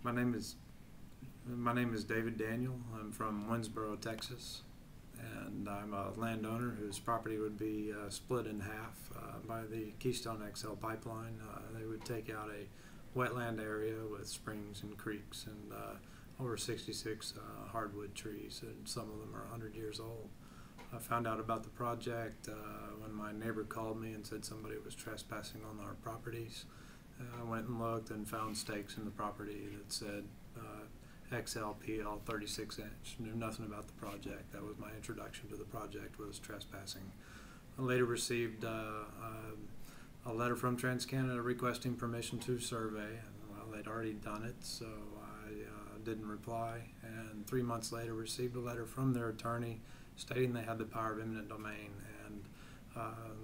My name is David Daniel. I'm from Winnsboro, Texas, and I'm a landowner whose property would be split in half by the Keystone XL pipeline. They would take out a wetland area with springs and creeks and over 66 hardwood trees, and some of them are 100 years old. I found out about the project when my neighbor called me and said somebody was trespassing on our properties. I went and looked and found stakes in the property that said XLPL 36 inch. Knew nothing about the project. That was my introduction to the project, was trespassing. I later received a letter from TransCanada requesting permission to survey. Well, they'd already done it, so I didn't reply, and 3 months later received a letter from their attorney stating they had the power of eminent domain, and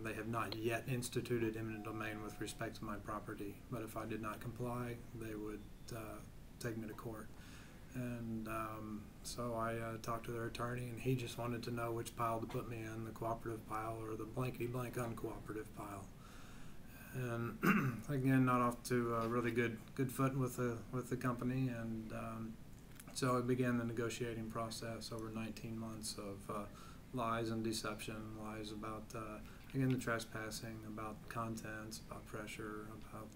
they have not yet instituted eminent domain with respect to my property, but if I did not comply, they would take me to court. And so I talked to their attorney, and he just wanted to know which pile to put me in, the cooperative pile or the blankety-blank uncooperative pile. And again, not off to a really good foot with the company, and so I began the negotiating process over 19 months of lies and deception, lies about again the trespassing, about contents, about pressure,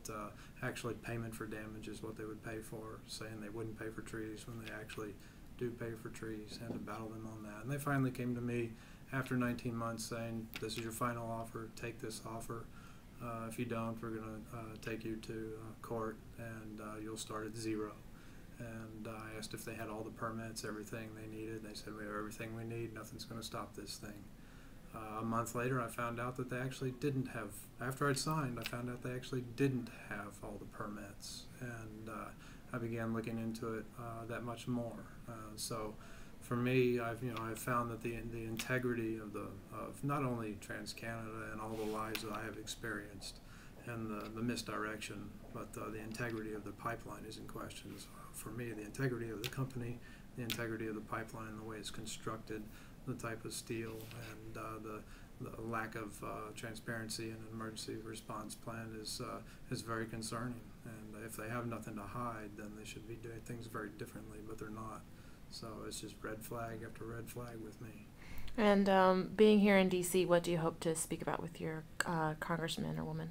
about actually payment for damages, what they would pay for, saying they wouldn't pay for trees when they actually do pay for trees, and to battle them on that. And they finally came to me after 19 months saying, this is your final offer, take this offer. If you don't, we're going to take you to court, and you'll start at zero. And I asked if they had all the permits, everything they needed. They said, we have everything we need, nothing's going to stop this thing. A month later, I found out that they actually didn't have, after I'd signed, I found out they actually didn't have all the permits. And I began looking into it that much more. So for me, I've found that the integrity of not only TransCanada and all the lies that I have experienced, and the misdirection, but the integrity of the pipeline is in question. So for me, the integrity of the company, the integrity of the pipeline, the way it's constructed, the type of steel, and the lack of transparency and an emergency response plan is very concerning. And if they have nothing to hide, then they should be doing things very differently, but they're not. So it's just red flag after red flag with me. And being here in D.C., what do you hope to speak about with your congressman or woman?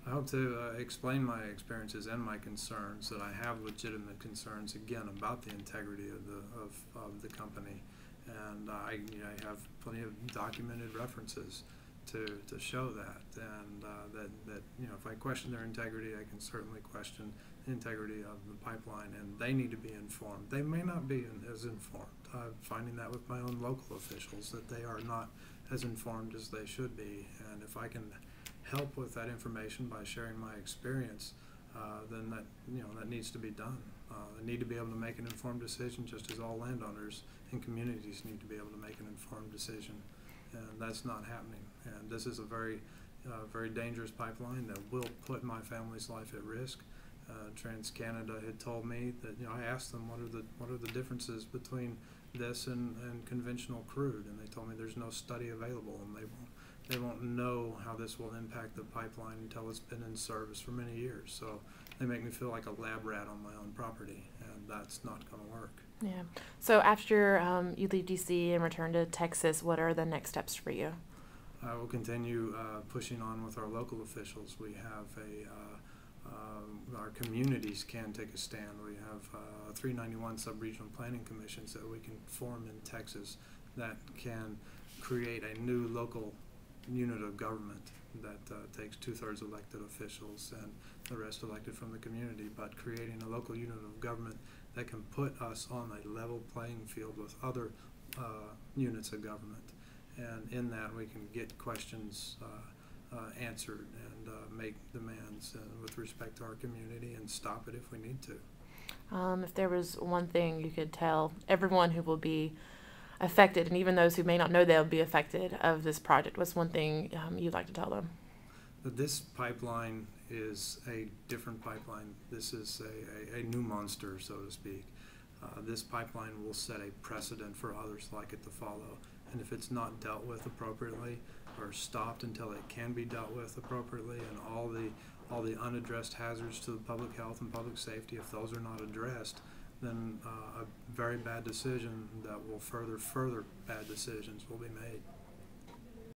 I hope to explain my experiences and my concerns, that I have legitimate concerns, again, about the integrity of the company. And I have plenty of documented references to show that. And that if I question their integrity, I can certainly question the integrity of the pipeline, and they need to be informed. They may not be as informed. I'm finding that with my own local officials, that they are not as informed as they should be. And if I can help with that information by sharing my experience, then that needs to be done. They need to be able to make an informed decision, just as all landowners and communities need to be able to make an informed decision, and that's not happening. And this is a very dangerous pipeline that will put my family's life at risk. TransCanada had told me that, I asked them what are the differences between this and conventional crude, and they told me there's no study available, and they won't know how this will impact the pipeline until it's been in service for many years. So they make me feel like a lab rat on my own property, and that's not going to work. Yeah. So after you leave D.C. and return to Texas, what are the next steps for you? I will continue pushing on with our local officials. We have our communities can take a stand. We have 391 sub-regional planning commissions that we can form in Texas that can create a new local unit of government that takes 2/3 elected officials and the rest elected from the community, but creating a local unit of government that can put us on a level playing field with other units of government. And in that, we can get questions answered and make demands with respect to our community, and stop it if we need to. If there was one thing you could tell everyone who will be affected, and even those who may not know they'll be affected of this project, what's one thing you'd like to tell them? That this pipeline is a different pipeline. This is a new monster, so to speak. This pipeline will set a precedent for others like it to follow. And if it's not dealt with appropriately or stopped until it can be dealt with appropriately, and all the unaddressed hazards to the public health and public safety. If those are not addressed, then a very bad decision that will further bad decisions will be made.